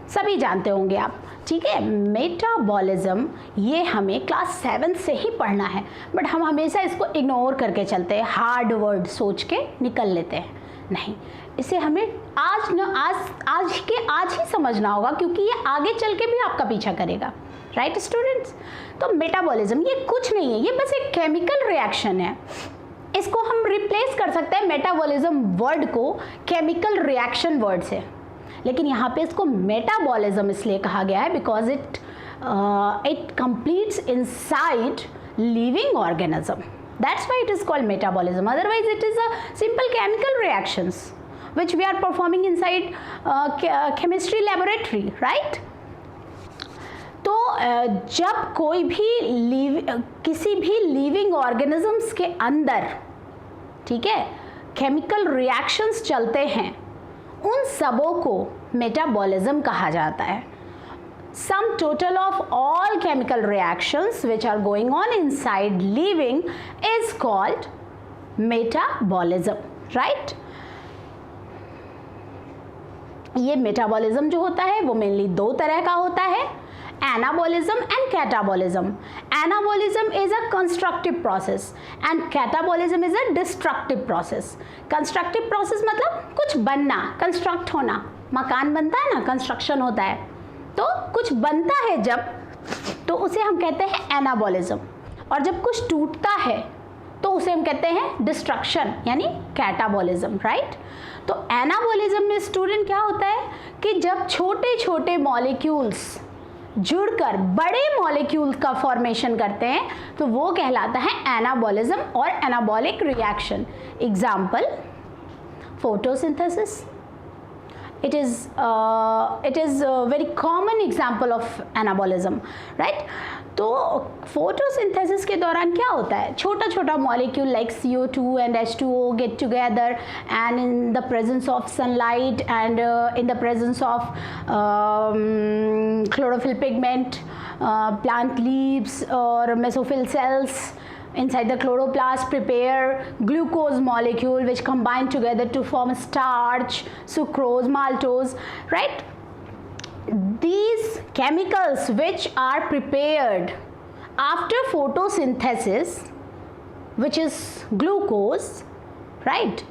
Speaker 1: सभी जानते होंगे आप। ठीक है, मेटाबॉलिज्म ये हमें क्लास 7 से ही पढ़ना है, बट हम हमेशा इसको इग्नोर करके चलते हैं, हार्ड वर्ड सोच के निकल लेते हैं। नहीं, इसे हमें आज ही समझना होगा, क्योंकि ये आगे चल के भी आपका पीछा करेगा। राइट स्टूडेंट्स, तो मेटाबॉलिज्म ये कुछ नहीं है, ये बस एक केमिकल रिएक्शन है। इसको हम रिप्लेस कर सकते हैं मेटाबॉलिज्म वर्ड को केमिकल रिएक्शन वर्ड से, लेकिन यहाँ पे इसको मेटाबॉलिज्म इसलिए कहा गया है because it completes inside living organism, that's why it is called metabolism. Otherwise it is a simple chemical reactions which we are performing inside chemistry laboratory, right? तो जब कोई भी किसी भी लिविंग ऑर्गेनिजम्स के अंदर, ठीक है, केमिकल रिएक्शंस चलते हैं, उन सबों को मेटाबॉलिज्म कहा जाता है। Sum total of all chemical reactions which are going on inside living is called metabolism, right? ये मेटाबॉलिज्म जो होता है वो मेनली 2 तरह का होता है, anabolism and catabolism. Anabolism is a constructive process and catabolism is a destructive process. Constructive process मतलब कुछ बनना, कंस्ट्रक्ट होना, मकान बनता है ना, कंस्ट्रक्शन होता है, तो कुछ बनता है जब, तो उसे हम कहते हैं एनाबॉलिज्म। और जब कुछ टूटता है तो उसे हम कहते हैं डिस्ट्रक्शन, यानी कैटाबॉलिज्म, राइट? तो एनाबॉलिज्म में स्टूडेंट क्या होता है कि जब छोटे छोटे मॉलिक्यूल्स जुड़कर बड़े मॉलिक्यूल का फॉर्मेशन करते हैं तो वो कहलाता है एनाबॉलिज्म और anabolic reaction. Example, photosynthesis, it is a very common example of anabolism, right? तो फोटोसिंथेसिस के दौरान क्या होता है, छोटा छोटा molecule like CO2 and H2O get together and in the presence of sunlight and in the presence of chlorophyll pigment, plant leaves or mesophyll cells inside the chloroplast prepare glucose molecule which combine together to form starch, sucrose, maltose, right? These chemicals which are prepared after photosynthesis, which is glucose, right,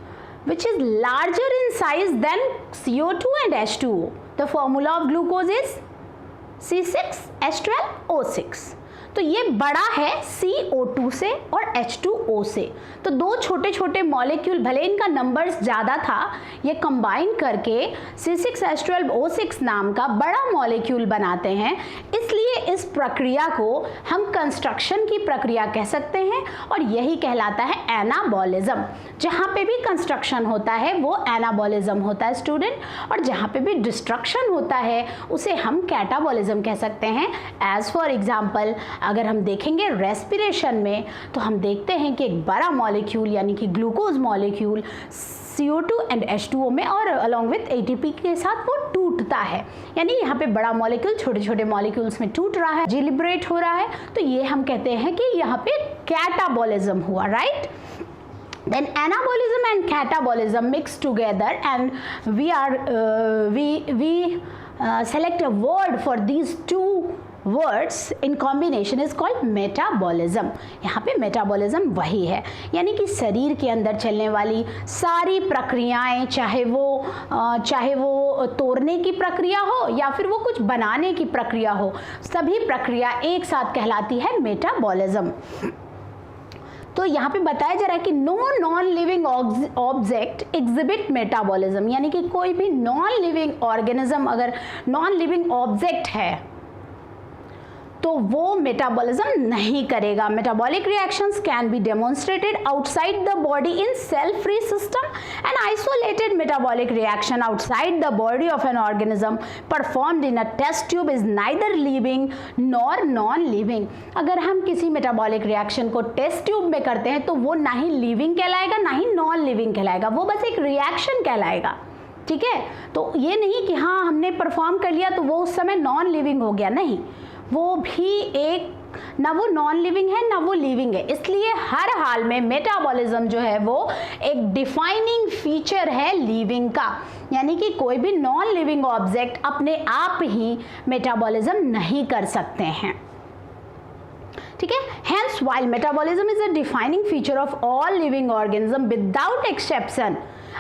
Speaker 1: which is larger in size than CO2 and H2O. The formula of glucose is C6H12O6. तो ये बड़ा है CO2 से और H2O से, तो 2 छोटे छोटे मॉलिक्यूल, भले इनका नंबर्स ज़्यादा था, ये कंबाइन करके C6H12O6 नाम का बड़ा मॉलिक्यूल बनाते हैं। इसलिए इस प्रक्रिया को हम कंस्ट्रक्शन की प्रक्रिया कह सकते हैं और यही कहलाता है एनाबॉलिज्म। जहाँ पे भी कंस्ट्रक्शन होता है वो एनाबॉलिज्म होता है स्टूडेंट, और जहाँ पे भी डिस्ट्रक्शन होता है उसे हम कैटाबॉलिज्म कह सकते हैं। एज फॉर एग्जाम्पल, अगर हम देखेंगे रेस्पिरेशन में तो हम देखते हैं कि एक बड़ा मॉलिक्यूल यानी कि glucose molecule CO2 and H2O में और अलॉन्ग विथ ATP के साथ वो टूटता है, यानी यहाँ पे बड़ा मॉलिक्यूल छोटे छोटे मॉलिक्यूल्स में टूट रहा है, डिलिब्रेट हो रहा है, तो ये हम कहते हैं कि यहाँ पे कैटाबॉलिज्म हुआ, right? Then anabolism and catabolism mix together and we select a word for these two words in combination is called metabolism। यहाँ पे metabolism वही है, यानी कि शरीर के अंदर चलने वाली सारी प्रक्रियाएं, चाहे वो तोड़ने की प्रक्रिया हो या फिर वो कुछ बनाने की प्रक्रिया हो, सभी प्रक्रिया एक साथ कहलाती है मेटाबॉलिज्म। तो यहाँ पे बताया जा रहा है कि no non living object exhibit metabolism, यानी कि कोई भी नॉन लिविंग ऑर्गेनिज्म अगर नॉन लिविंग ऑब्जेक्ट है तो वो मेटाबॉलिज्म नहीं करेगा। Metabolic reactions can be demonstrated outside the body in cell free system and isolated metabolic reaction outside the body of an organism performed in a test tube is neither living nor non living. अगर हम किसी metabolic reaction को test tube में करते हैं तो वो ना ही लिविंग कहलाएगा ना ही नॉन लिविंग कहलाएगा, वो बस एक रिएक्शन कहलाएगा। ठीक है, तो ये नहीं कि हाँ हमने परफॉर्म कर लिया तो वो उस समय नॉन लिविंग हो गया, नहीं, वो भी एक, ना वो नॉन लिविंग है ना वो लिविंग है। इसलिए हर हाल में मेटाबॉलिज्म जो है वो एक डिफाइनिंग फीचर है लिविंग का, यानी कि कोई भी नॉन लिविंग ऑब्जेक्ट अपने आप ही मेटाबॉलिज्म नहीं कर सकते हैं। ठीक है, hence while metabolism is a defining feature of all living organism without exception,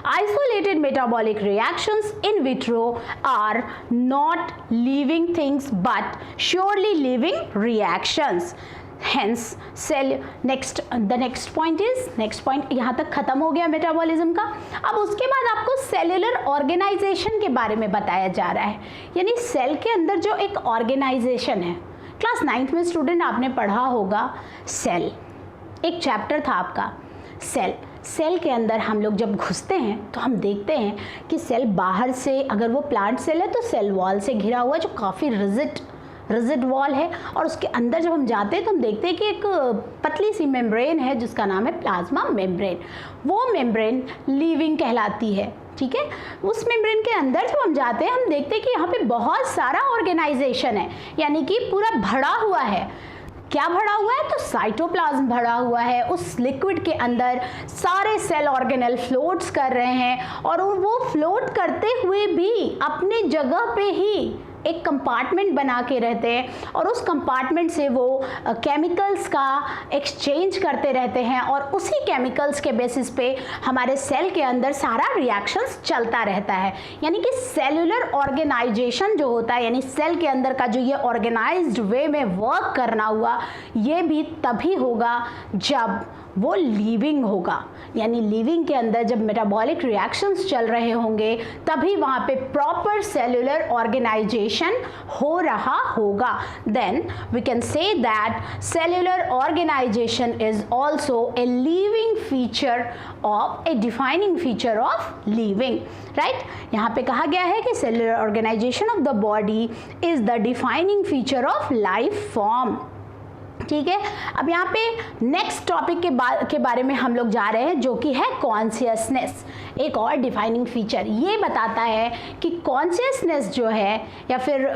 Speaker 1: isolated metabolic reactions in vitro are not living things but surely living reactions. Hence cell the next point यहाँ तक खत्म हो गया metabolism का। अब उसके बाद आपको सेल्यूलर ऑर्गेनाइजेशन के बारे में बताया जा रहा है, यानी सेल के अंदर जो एक ऑर्गेनाइजेशन है। क्लास 9th में स्टूडेंट आपने पढ़ा होगा सेल, एक चैप्टर था आपका सेल। सेल के अंदर हम लोग जब घुसते हैं तो हम देखते हैं कि सेल बाहर से, अगर वो प्लांट सेल है तो सेल वॉल से घिरा हुआ है जो काफ़ी रिजिड वॉल है, और उसके अंदर जब हम जाते हैं तो हम देखते हैं कि एक पतली सी मेम्ब्रेन है जिसका नाम है प्लाज्मा मेम्ब्रेन। वो मेम्ब्रेन लिविंग कहलाती है। ठीक है, उस मेम्ब्रेन के अंदर जब हम जाते हैं हम देखते हैं कि यहाँ पे बहुत सारा ऑर्गेनाइजेशन है, यानी कि पूरा भरा हुआ है। क्या भरा हुआ है? तो साइटोप्लाज्म भरा हुआ है। उस लिक्विड के अंदर सारे सेल ऑर्गेनल फ्लोट्स कर रहे हैं, और वो फ्लोट करते हुए भी अपने जगह पे ही एक कंपार्टमेंट बना के रहते हैं, और उस कंपार्टमेंट से वो केमिकल्स का एक्सचेंज करते रहते हैं, और उसी केमिकल्स के बेसिस पे हमारे सेल के अंदर सारा रिएक्शंस चलता रहता है। यानी कि सेलुलर ऑर्गेनाइजेशन जो होता है, यानी सेल के अंदर का जो ये ऑर्गेनाइज्ड वे में वर्क करना हुआ, ये भी तभी होगा जब वो लिविंग होगा। यानी लिविंग के अंदर जब मेटाबॉलिक रिएक्शंस चल रहे होंगे तभी वहाँ पे प्रॉपर सेलुलर ऑर्गेनाइजेशन हो रहा होगा। Then we can say that cellular organisation is also a living feature of a defining feature of living. Right, यहाँ पे कहा गया है कि cellular organisation of the body is the defining feature of life form. ठीक है, अब यहाँ पे नेक्स्ट टॉपिक के बारे में हम लोग जा रहे हैं, जो कि है कॉन्शियसनेस। एक और डिफाइनिंग फीचर ये बताता है कि कॉन्शियसनेस जो है, या फिर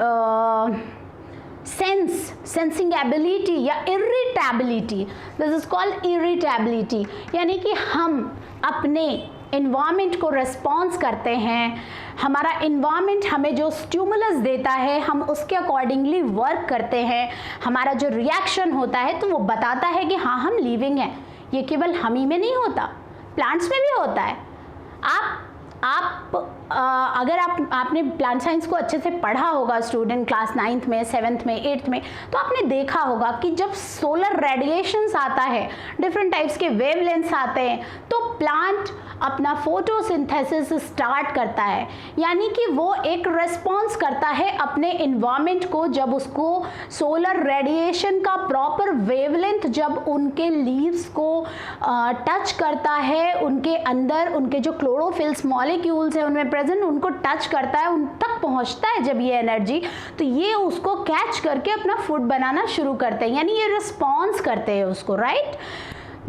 Speaker 1: सेंसिंग एबिलिटी या irritability, this is called irritability, यानी कि हम अपने इन्वायरमेंट को रिस्पॉन्स करते हैं। हमारा इन्वायरमेंट हमें जो स्टिमुलस देता है हम उसके अकॉर्डिंगली वर्क करते हैं। हमारा जो रिएक्शन होता है तो वो बताता है कि हाँ हम लिविंग हैं। ये केवल हम ही में नहीं होता, प्लांट्स में भी होता है। अगर आपने प्लांट साइंस को अच्छे से पढ़ा होगा स्टूडेंट, क्लास 9th में, 7th में, 8th में, तो आपने देखा होगा कि जब सोलर रेडिएशंस आता है, डिफरेंट टाइप्स के वेवलेंथ्स आते हैं, तो प्लांट अपना फोटोसिंथेसिस स्टार्ट करता है। यानी कि वो एक रिस्पॉन्स करता है अपने इन्वायरमेंट को। जब उसको सोलर रेडिएशन का प्रॉपर वेवलेंथ जब उनके लीव्स को टच करता है, उनके अंदर उनके जो क्लोरोफिल्स मॉलिक्यूल्स हैं उनमें प्रेजेंट, उनको टच करता है, उन तक पहुंचता है जब ये एनर्जी, तो ये उसको कैच करके अपना फूड बनाना शुरू करते हैं। यानी ये रिस्पॉन्स करते हैं उसको। राइट,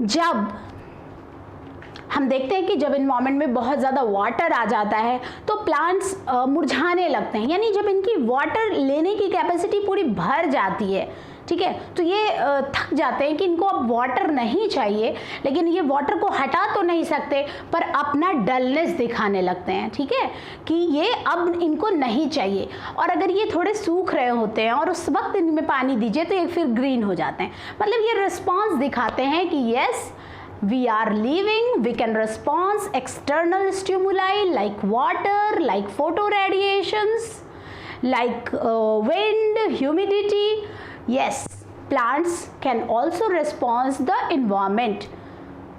Speaker 1: जब हम देखते हैं कि जब इन्वायरमेंट में बहुत ज़्यादा वाटर आ जाता है तो प्लांट्स मुरझाने लगते हैं। यानी जब इनकी वाटर लेने की कैपेसिटी पूरी भर जाती है, ठीक है, तो ये थक जाते हैं कि इनको अब वाटर नहीं चाहिए, लेकिन ये वाटर को हटा तो नहीं सकते पर अपना डलनेस दिखाने लगते हैं। ठीक है, कि ये अब इनको नहीं चाहिए, और अगर ये थोड़े सूख रहे होते हैं और उस वक्त इनमें पानी दीजिए तो ये फिर ग्रीन हो जाते हैं। मतलब ये रिस्पॉन्स दिखाते हैं कि yes we are living, we can respond external stimuli like water, like photoradiations, like wind, humidity. Yes, plants can also respond the environment.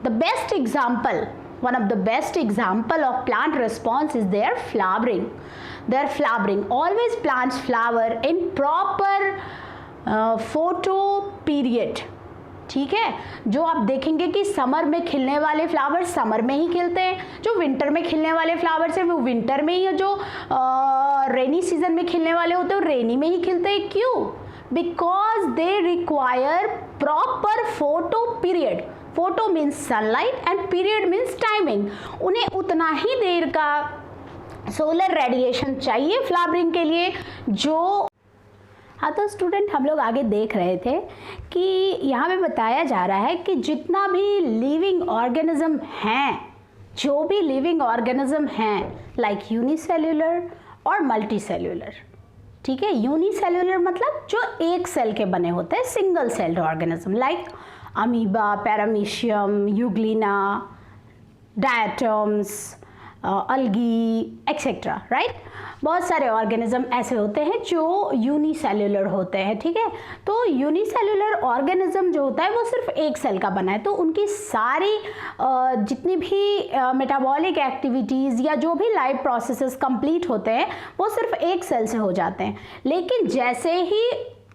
Speaker 1: The best example, one of the best example of plant response is their flowering. Their flowering, always plants flower in proper photo period, ठीक है। जो आप देखेंगे कि summer में खिलने वाले flowers summer में ही खिलते हैं, जो विंटर में खिलने वाले फ्लावर्स हैं वो विंटर में ही, जो रेनी सीजन में खिलने वाले होते हैं वो रेनी में ही खिलते हैं। क्यों? Because they require proper photo period. Photo means sunlight and period means timing. उन्हें उतना ही देर का सोलर रेडिएशन चाहिए फ्लावरिंग के लिए। जो हाँ, तो स्टूडेंट हम लोग आगे देख रहे थे कि यहाँ पे बताया जा रहा है कि जितना भी लिविंग ऑर्गेनिज्म हैं, जो भी लिविंग ऑर्गेनिज्म हैं लाइक यूनिसेल्यूलर और मल्टीसेल्यूलर, ठीक है। यूनिसेल्यूलर मतलब जो एक सेल के बने होते हैं, single celled organism like amoeba, paramecium, euglena, diatoms, algae etcetera, right. बहुत सारे ऑर्गेनिज्म ऐसे होते हैं जो यूनिसेल्यूलर होते हैं, ठीक है। तो यूनिसेल्यूलर ऑर्गेनिज्म जो होता है वो सिर्फ एक सेल का बना है, तो उनकी सारी जितनी भी मेटाबॉलिक एक्टिविटीज़ या जो भी लाइफ प्रोसेसेस कंप्लीट होते हैं वो सिर्फ एक सेल से हो जाते हैं। लेकिन जैसे ही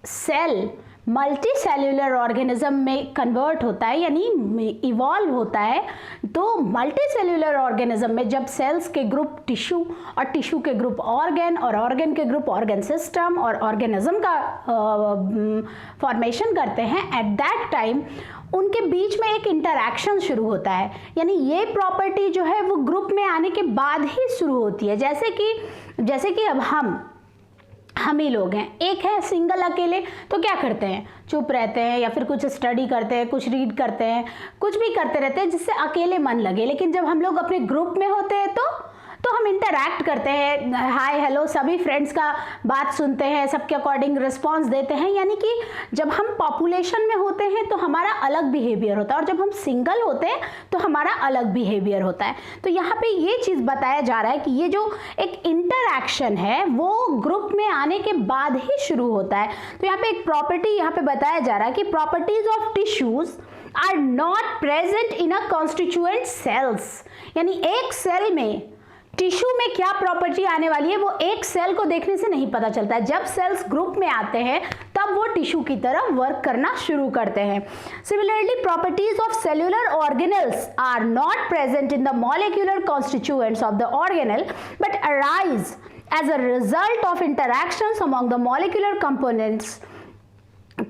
Speaker 1: सेल मल्टी सेल्यूलर ऑर्गेनिज्म में कन्वर्ट होता है यानी इवॉल्व होता है, तो मल्टी सेल्यूलर ऑर्गेनिज्म में जब सेल्स के ग्रुप टिश्यू और टिश्यू के ग्रुप ऑर्गन और ऑर्गन के ग्रुप ऑर्गन सिस्टम और ऑर्गेनिज्म का फॉर्मेशन करते हैं, एट दैट टाइम उनके बीच में एक इंटरैक्शन शुरू होता है। यानी ये प्रॉपर्टी जो है वो ग्रुप में आने के बाद ही शुरू होती है। जैसे कि अब हम ही लोग हैं, एक है सिंगल अकेले, तो क्या करते हैं? चुप रहते हैं या फिर कुछ स्टडी करते हैं, कुछ रीड करते हैं, कुछ भी करते रहते हैं जिससे अकेले मन लगे। लेकिन जब हम लोग अपने ग्रुप में होते हैं तो हम इंटरैक्ट करते हैं, हाय हेलो, सभी फ्रेंड्स का बात सुनते हैं, सबके अकॉर्डिंग रिस्पॉन्स देते हैं। यानी कि जब हम पॉपुलेशन में होते हैं तो हमारा अलग बिहेवियर होता है, और जब हम सिंगल होते हैं तो हमारा अलग बिहेवियर होता है। तो यहाँ पे ये चीज़ बताया जा रहा है कि ये जो एक इंटरैक्शन है वो ग्रुप में आने के बाद ही शुरू होता है। तो यहाँ पे एक प्रॉपर्टी यहाँ पे बताया जा रहा है कि properties of tissues are not present in a constituent cells. यानी एक सेल में टिश्यू में क्या प्रॉपर्टी आने वाली है वो एक सेल को देखने से नहीं पता चलता है। जब सेल्स ग्रुप में आते हैं तब वो टिश्यू की तरह वर्क करना शुरू करते हैं। Similarly properties of cellular organelles are not present in the molecular constituents of the organelle but arise as a result of interactions among the molecular components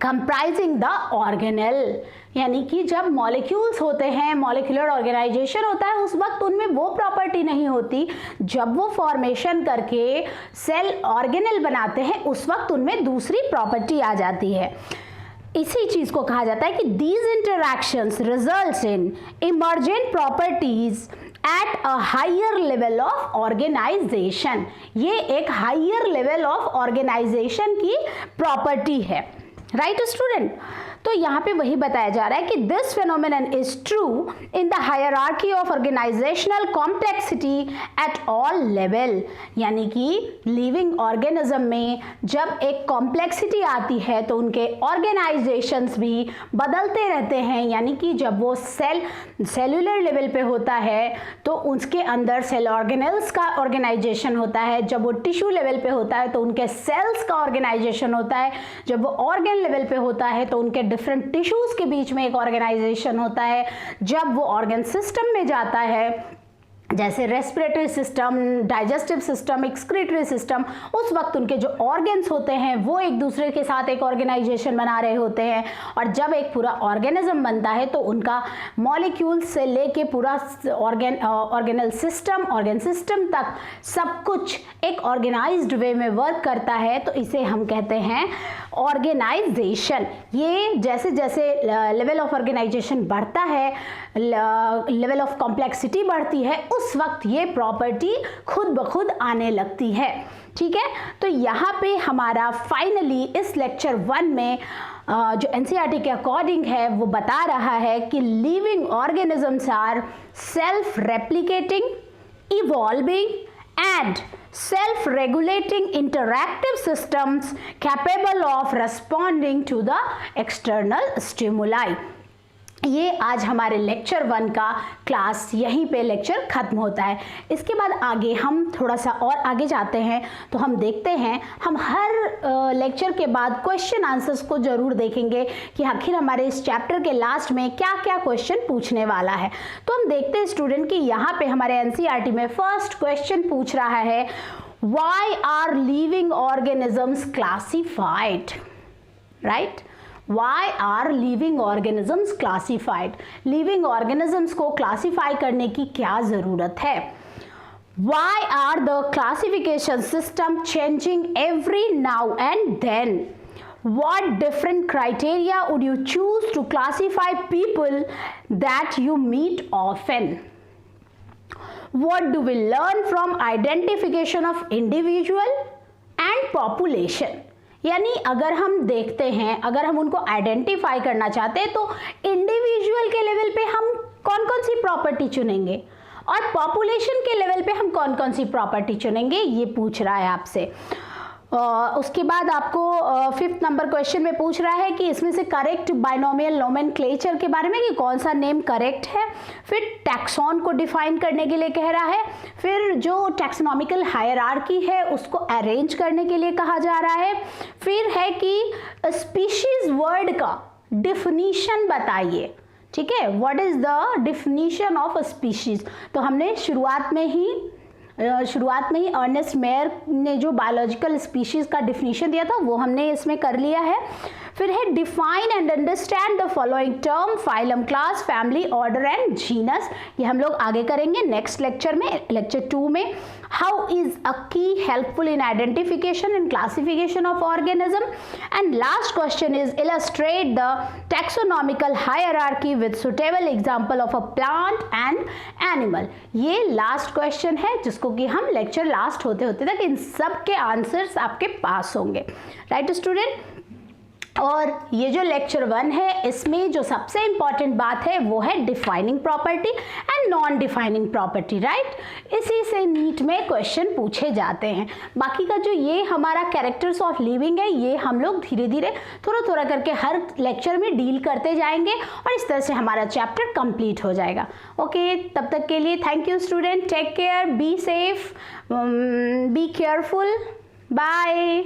Speaker 1: comprising the organelle. यानी कि जब molecules होते हैं, molecular organisation होता है, उस वक्त उनमें वो प्रॉपर्टी नहीं होती। जब वो फॉर्मेशन करके सेल ऑर्गेनेल बनाते हैं उस वक्त उनमें दूसरी प्रॉपर्टी आ जाती है। इसी चीज को कहा जाता है कि these interactions results in emergent properties at a higher level of organisation. ये एक हायर लेवल ऑफ ऑर्गेनाइजेशन की प्रॉपर्टी है, राइट स्टूडेंट। तो यहाँ पे वही बताया जा रहा है कि this phenomenon is true in the hierarchy of organisational complexity at all level. यानी कि लिविंग ऑर्गेनिज्म में जब एक कॉम्प्लेक्सिटी आती है तो उनके ऑर्गेनाइजेशंस भी बदलते रहते हैं। यानी कि जब वो सेल्यूलर लेवल पे होता है तो उसके अंदर सेल ऑर्गेनेल्स का ऑर्गेनाइजेशन होता है, जब वो टिश्यू लेवल पे होता है तो उनके सेल्स का ऑर्गेनाइजेशन होता है, जब वो ऑर्गन लेवल पे होता है तो उनके डिफरेंट टिश्यूज के बीच में एक ऑर्गेनाइजेशन होता है, जब वो ऑर्गन सिस्टम में जाता है जैसे respiratory system, digestive system, excretory system, उस वक्त उनके जो ऑर्गन्स होते हैं वो एक दूसरे के साथ एक ऑर्गेनाइजेशन बना रहे होते हैं। और जब एक पूरा ऑर्गेनिज्म बनता है तो उनका मॉलिक्यूल से लेके पूरा ऑर्गेनल सिस्टम, ऑर्गन सिस्टम तक सब कुछ एक ऑर्गेनाइज्ड वे में वर्क करता है। तो इसे हम कहते हैं ऑर्गेनाइजेशन। ये जैसे जैसे लेवल ऑफ ऑर्गेनाइजेशन बढ़ता है, लेवल ऑफ कॉम्प्लेक्सिटी बढ़ती है, उस वक्त ये प्रॉपर्टी खुद ब खुद आने लगती है। ठीक है, तो यहाँ पे हमारा फाइनली इस लेक्चर 1 में जो एनसीईआरटी के अकॉर्डिंग है वो बता रहा है कि living organisms are self replicating, evolving and self-regulating interactive systems capable of responding to the external stimuli. ये आज हमारे लेक्चर 1 का क्लास यहीं पे लेक्चर ख़त्म होता है। इसके बाद आगे हम थोड़ा सा और आगे जाते हैं तो हम देखते हैं, हम हर लेक्चर के बाद क्वेश्चन आंसर्स को ज़रूर देखेंगे कि आखिर हमारे इस चैप्टर के लास्ट में क्या क्या क्वेश्चन पूछने वाला है। तो हम देखते हैं स्टूडेंट कि यहाँ पे हमारे एनसीईआरटी में फर्स्ट क्वेश्चन पूछ रहा है, why are living organisms classified, right. Why are living organisms classified? Living organisms को क्लासीफाई करने की क्या ज़रूरत है? Why are the classification system changing every now and then? What different criteria would you choose to classify people that you meet often? What do we learn from identification of individual and population? यानी अगर हम देखते हैं, अगर हम उनको identify करना चाहते हैं तो इंडिविजुअल के लेवल पे हम कौन कौन सी प्रॉपर्टी चुनेंगे और पॉपुलेशन के लेवल पे हम कौन कौन सी प्रॉपर्टी चुनेंगे, ये पूछ रहा है आपसे। उसके बाद आपको 5th नंबर क्वेश्चन में पूछ रहा है कि इसमें से करेक्ट बाइनोमियल नोमेनक्लेचर के बारे में कि कौन सा नेम करेक्ट है। फिर टैक्सॉन को डिफाइन करने के लिए कह रहा है। फिर जो टैक्सोनॉमिकल हायरार्की है उसको अरेंज करने के लिए कहा जा रहा है। फिर है कि स्पीशीज वर्ड का डिफिनीशन बताइए, ठीक है, what is the definition of species. तो हमने शुरुआत में ही अर्नेस्ट मेयर ने जो बायोलॉजिकल स्पीशीज़ का डिफिनीशन दिया था वो हमने इसमें कर लिया है। फिर है define and understand the following term, phylum, class, family, order and genus. ये हम लोग आगे करेंगे नेक्स्ट लेक्चर में, लेक्चर 2 में। हाउ इज अ की helpful in identification and classification of organism. And last question is illustrate the taxonomical hierarchy with suitable example of a plant and animal. ये last question है जिसको कि हम lecture last होते होते तक इन सब के आंसर्स आपके पास होंगे, राइट स्टूडेंट। और ये जो लेक्चर 1 है इसमें जो सबसे इंपॉर्टेंट बात है वो है defining property and non defining property, right. इसी से नीट में क्वेश्चन पूछे जाते हैं। बाकी का जो ये हमारा कैरेक्टर्स ऑफ लिविंग है ये हम लोग धीरे धीरे थोड़ा थोड़ा करके हर लेक्चर में डील करते जाएंगे और इस तरह से हमारा चैप्टर कंप्लीट हो जाएगा। ओके, तब तक के लिए thank you student, take care, be safe, be careful, bye.